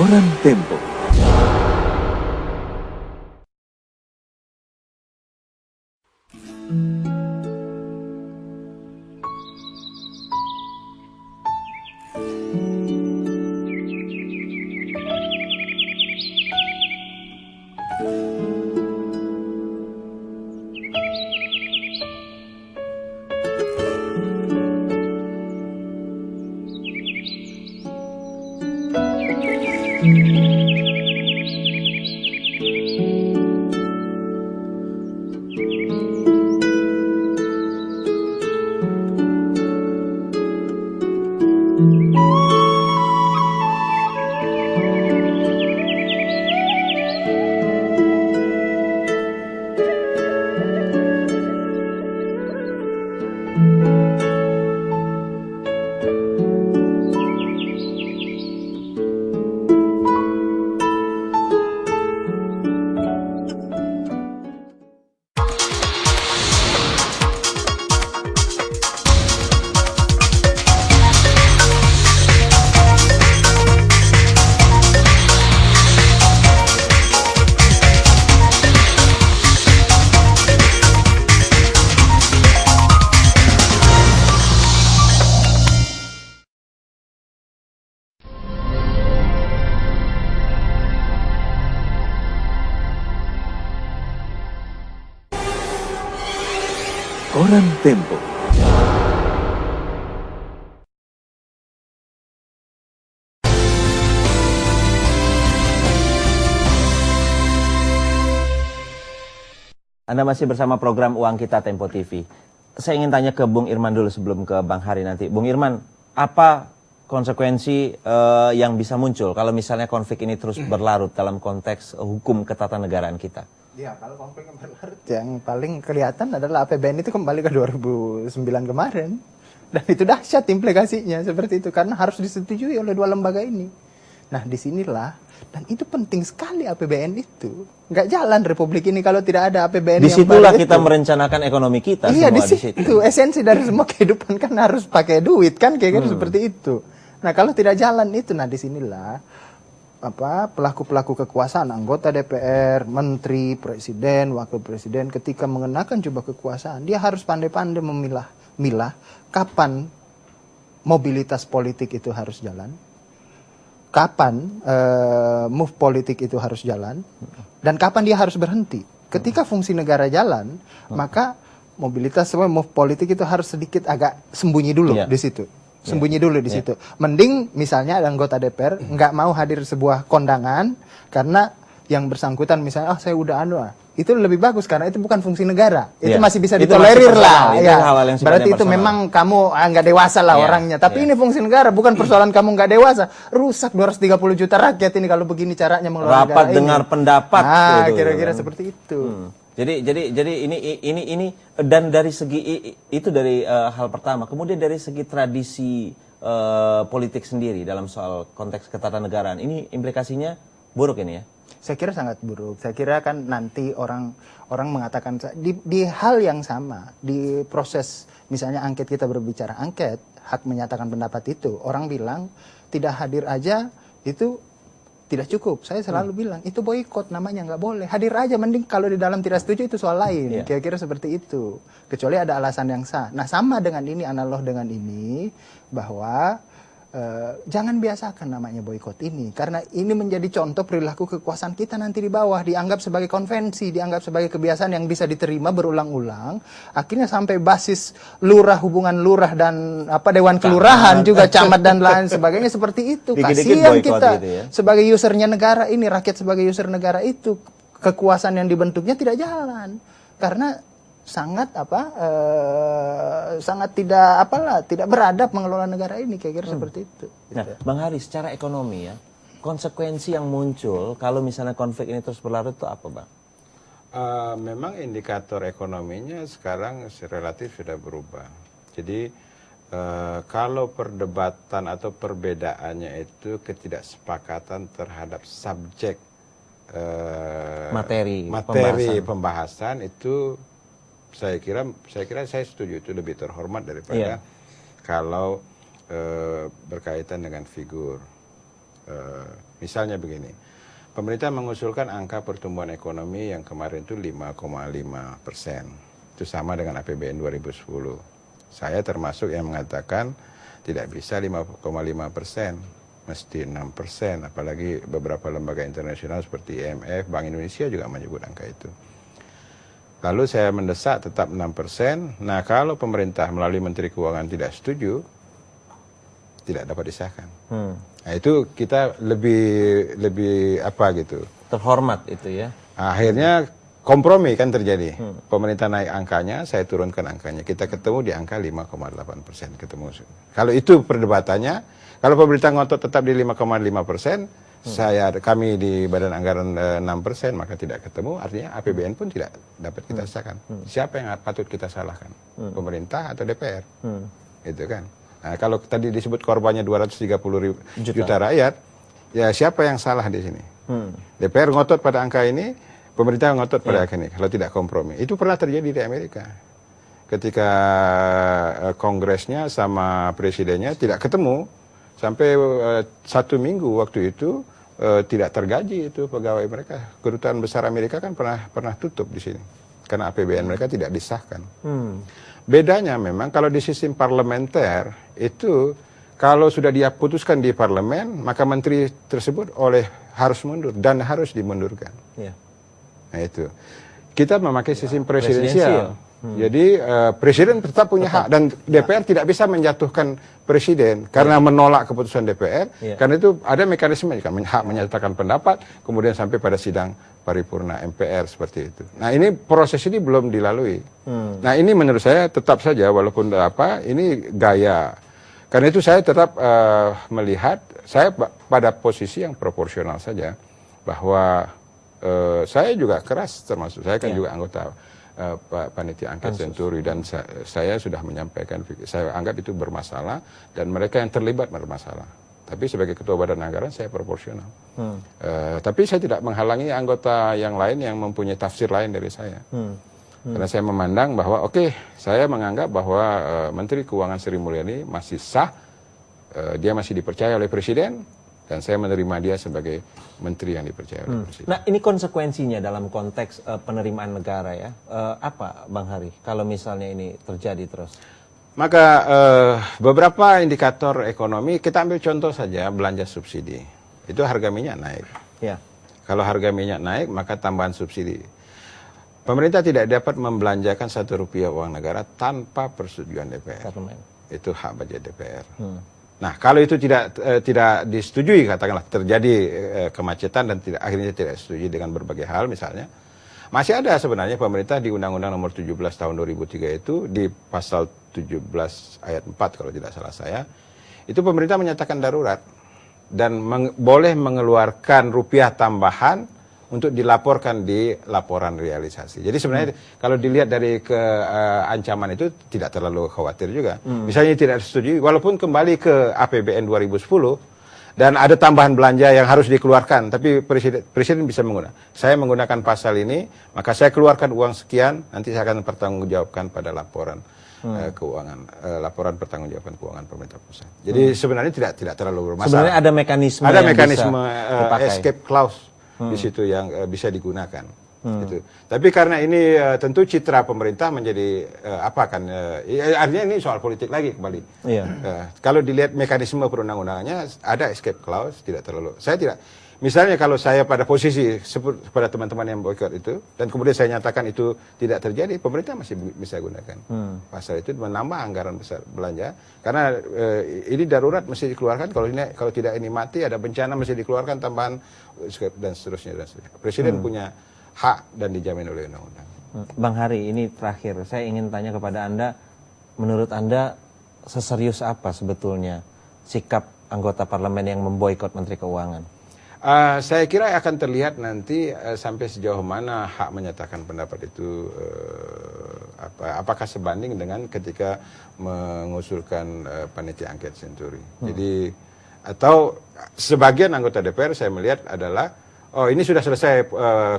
Koran Tempo. Koran Tempo. Anda masih bersama program Uang Kita Tempo TV. Saya ingin tanya ke Bung Irman dulu sebelum ke Bang Hari nanti. Bung Irman, apa konsekuensi yang bisa muncul kalau misalnya konflik ini terus berlarut dalam konteks hukum ketatanegaraan kita? Ya, kalau konflik yang berlarut yang paling kelihatan adalah APBN itu kembali ke 2009 kemarin. Dan itu dahsyat implikasinya seperti itu. Karena harus disetujui oleh dua lembaga ini. Nah, disinilah, dan itu penting sekali APBN itu. Nggak jalan Republik ini kalau tidak ada APBN yang baru. Disitulah kita merencanakan ekonomi kita. Iya, semua di situ. Esensi dari semua kehidupan kan harus pakai duit kan, kayak seperti itu. Nah, kalau tidak jalan itu, nah disinilah pelaku-pelaku kekuasaan, anggota DPR, menteri, presiden, wakil presiden, ketika mengenakan jubah kekuasaan, dia harus pandai-pandai memilah kapan mobilitas politik itu harus jalan, kapan move politik itu harus jalan, dan kapan dia harus berhenti. Ketika fungsi negara jalan, maka mobilitas semua move politik itu harus sedikit agak sembunyi dulu di situ. Sembunyi dulu di situ. Mending misalnya ada anggota DPR nggak mau hadir sebuah kondangan karena yang bersangkutan misalnya saya udah itu lebih bagus karena itu bukan fungsi negara. Itu masih bisa ditolerir lah. Ya. Berarti itu memang kamu nggak dewasa lah orangnya. Tapi ini fungsi negara, bukan persoalan kamu nggak dewasa. Rusak 230 juta rakyat ini kalau begini caranya mengelola negara ini. Rapat dengar pendapat. Nah, kira-kira seperti itu. Jadi ini dan dari segi itu dari hal pertama. Kemudian dari segi tradisi politik sendiri dalam soal konteks ketatanegaraan ini implikasinya buruk ini ya. Saya kira sangat buruk. Saya kira kan nanti orang mengatakan di hal yang sama di proses misalnya angket, kita berbicara angket hak menyatakan pendapat itu, orang bilang tidak hadir aja itu tidak cukup. Saya selalu bilang itu boikot namanya, nggak boleh. Hadir aja, mending kalau di dalam tidak setuju itu soal lain. Kira-kira seperti itu. Kecuali ada alasan yang sah. Nah, sama dengan ini, analog dengan ini, bahwa jangan biasakan namanya boikot ini. Karena ini menjadi contoh perilaku kekuasaan kita nanti di bawah. Dianggap sebagai konvensi, dianggap sebagai kebiasaan yang bisa diterima berulang-ulang. Akhirnya sampai basis lurah, hubungan lurah dan dewan kelurahan juga, camat dan lain sebagainya seperti itu. Kasihan kita gitu ya. Sebagai usernya negara ini, rakyat sebagai user negara itu, kekuasaan yang dibentuknya tidak jalan. Karena sangat sangat tidak beradab mengelola negara ini, kira-kira seperti itu. Nah, Bang Hari, secara ekonomi ya, konsekuensi yang muncul kalau misalnya konflik ini terus berlarut itu apa, Bang? Memang indikator ekonominya sekarang relatif sudah berubah. Jadi kalau perdebatan atau perbedaannya itu ketidaksepakatan terhadap subjek materi pembahasan itu, saya kira saya setuju, itu lebih terhormat daripada kalau berkaitan dengan figur. Misalnya begini, pemerintah mengusulkan angka pertumbuhan ekonomi yang kemarin itu 5,5%. Itu sama dengan APBN 2010. Saya termasuk yang mengatakan tidak bisa 5,5%, mesti 6%. Apalagi beberapa lembaga internasional seperti IMF, Bank Indonesia juga menyebut angka itu. Lalu saya mendesak tetap 6%. Nah, kalau pemerintah melalui Menteri Keuangan tidak setuju, tidak dapat disahkan. Nah, itu kita lebih apa gitu. Terhormat itu ya. Akhirnya kompromi kan terjadi. Pemerintah naik angkanya, saya turunkan angkanya. Kita ketemu di angka 5,8% ketemu. Kalau itu perdebatannya, kalau pemerintah ngotot tetap di 5,5%, kami di Badan Anggaran 6%, maka tidak ketemu. Artinya APBN pun tidak dapat kita sahkan. Siapa yang patut kita salahkan? Pemerintah atau DPR? Gitu kan. Nah, kalau tadi disebut korbannya 230 juta rakyat, ya siapa yang salah di sini? DPR ngotot pada angka ini, pemerintah ngotot pada angka ini. Kalau tidak kompromi, itu pernah terjadi di Amerika. Ketika kongresnya sama presidennya tidak ketemu, sampai 1 minggu waktu itu tidak tergaji itu pegawai mereka. Kedutaan besar Amerika kan pernah tutup di sini karena APBN mereka tidak disahkan. Bedanya memang kalau di sistem parlementer itu kalau sudah dia putuskan di parlemen, maka menteri tersebut harus mundur dan harus dimundurkan. Nah itu. Kita memakai sistem presidensial. Jadi presiden tetap punya hak dan DPR tidak bisa menjatuhkan presiden karena menolak keputusan DPR. Karena itu ada mekanisme kan, hak menyatakan pendapat, kemudian sampai pada sidang paripurna MPR seperti itu. Nah ini proses ini belum dilalui. Nah ini menurut saya tetap saja walaupun ini gaya. Karena itu saya tetap melihat saya pada posisi yang proporsional saja bahwa saya juga keras termasuk saya kan juga anggota panitia angket Senturi dan saya sudah menyampaikan saya anggap itu bermasalah dan mereka yang terlibat bermasalah. Tapi sebagai ketua Badan Anggaran saya proporsional. Tapi saya tidak menghalangi anggota yang lain yang mempunyai tafsir lain dari saya. Karena saya memandang bahwa saya menganggap bahwa Menteri Keuangan Sri Mulyani masih sah, dia masih dipercaya oleh Presiden. Dan saya menerima dia sebagai menteri yang dipercaya oleh Presiden. Nah ini konsekuensinya dalam konteks penerimaan negara ya. Apa Bang Hari kalau misalnya ini terjadi terus? Maka beberapa indikator ekonomi, kita ambil contoh saja belanja subsidi. Itu harga minyak naik. Kalau harga minyak naik maka tambahan subsidi. Pemerintah tidak dapat membelanjakan Rp1 uang negara tanpa persetujuan DPR. Itu hak budget DPR. Nah, kalau itu tidak disetujui, katakanlah terjadi kemacetan dan akhirnya tidak disetujui dengan berbagai hal misalnya, masih ada sebenarnya pemerintah di Undang-Undang Nomor 17 Tahun 2003 itu di pasal 17 ayat 4 kalau tidak salah saya, itu pemerintah menyatakan darurat dan boleh mengeluarkan rupiah tambahan untuk dilaporkan di laporan realisasi. Jadi sebenarnya kalau dilihat dari ancaman itu tidak terlalu khawatir juga. Misalnya tidak disetujui, walaupun kembali ke APBN 2010 dan ada tambahan belanja yang harus dikeluarkan, tapi presiden bisa menggunakan. Saya menggunakan pasal ini, maka saya keluarkan uang sekian, nanti saya akan pertanggungjawabkan pada laporan keuangan, laporan pertanggungjawaban keuangan pemerintah pusat. Jadi sebenarnya tidak terlalu bermasalah. Sebenarnya ada mekanisme. Ada mekanisme escape clause di situ yang bisa digunakan. Gitu. Tapi karena ini tentu citra pemerintah menjadi artinya ini soal politik lagi kembali. Kalau dilihat mekanisme perundang-undangannya ada escape clause, tidak terlalu. Saya tidak. Misalnya kalau saya pada posisi pada teman-teman yang boykot itu dan kemudian saya nyatakan itu tidak terjadi, pemerintah masih bisa gunakan pasal itu menambah anggaran besar belanja karena ini darurat mesti dikeluarkan, kalau tidak ini mati ada bencana mesti dikeluarkan tambahan dan seterusnya dan seterusnya. Presiden punya hak dan dijamin oleh undang-undang. Bang Hari, ini terakhir saya ingin tanya kepada Anda, menurut Anda seserius apa sebetulnya sikap anggota parlemen yang memboikot Menteri Keuangan? Saya kira akan terlihat nanti sampai sejauh mana hak menyatakan pendapat itu apakah sebanding dengan ketika mengusulkan panitia angket Senturi. Jadi atau sebagian anggota DPR saya melihat adalah oh ini sudah selesai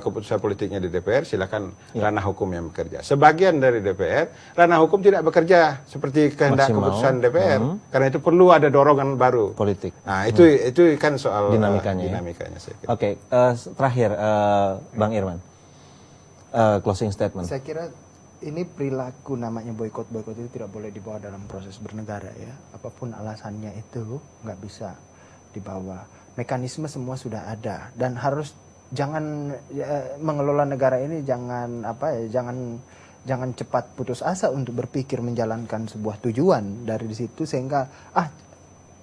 keputusan politiknya di DPR, silakan ranah hukum yang bekerja. Sebagian dari DPR, ranah hukum tidak bekerja seperti kehendak Maksimal. keputusan DPR. Karena itu perlu ada dorongan baru. Politik. Nah, itu kan soal Dinamikanya, dinamikanya saya kira. Oke, terakhir Bang Irman, closing statement. Saya kira ini perilaku namanya boykot itu tidak boleh dibawa dalam proses bernegara ya. Apapun alasannya itu nggak bisa dibawa. Mekanisme semua sudah ada dan harus jangan mengelola negara ini jangan jangan cepat putus asa untuk berpikir menjalankan sebuah tujuan dari situ sehingga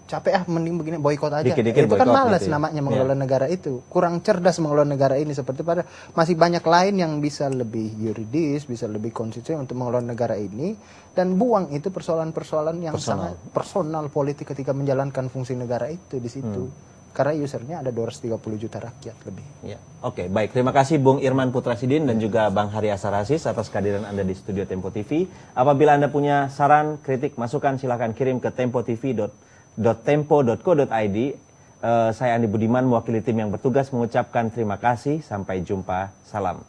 capek mending begini boykot aja. Dikit-dikit itu kan boykot malas gitu ya. namanya mengelola negara itu. Kurang cerdas mengelola negara ini seperti pada masih banyak lain yang bisa lebih yuridis, bisa lebih konsisten untuk mengelola negara ini dan buang itu persoalan-persoalan yang sangat personal politik ketika menjalankan fungsi negara itu di situ. Karena usernya ada 230 juta rakyat lebih. Ya. Oke, baik. Terima kasih Bung Irman Putra Sidin dan juga Bang Hari Asarasis atas kehadiran Anda di studio Tempo TV. Apabila Anda punya saran, kritik, masukan, silakan kirim ke tempotv.tempo.co.id. Saya Andi Budiman, mewakili tim yang bertugas mengucapkan terima kasih. Sampai jumpa. Salam.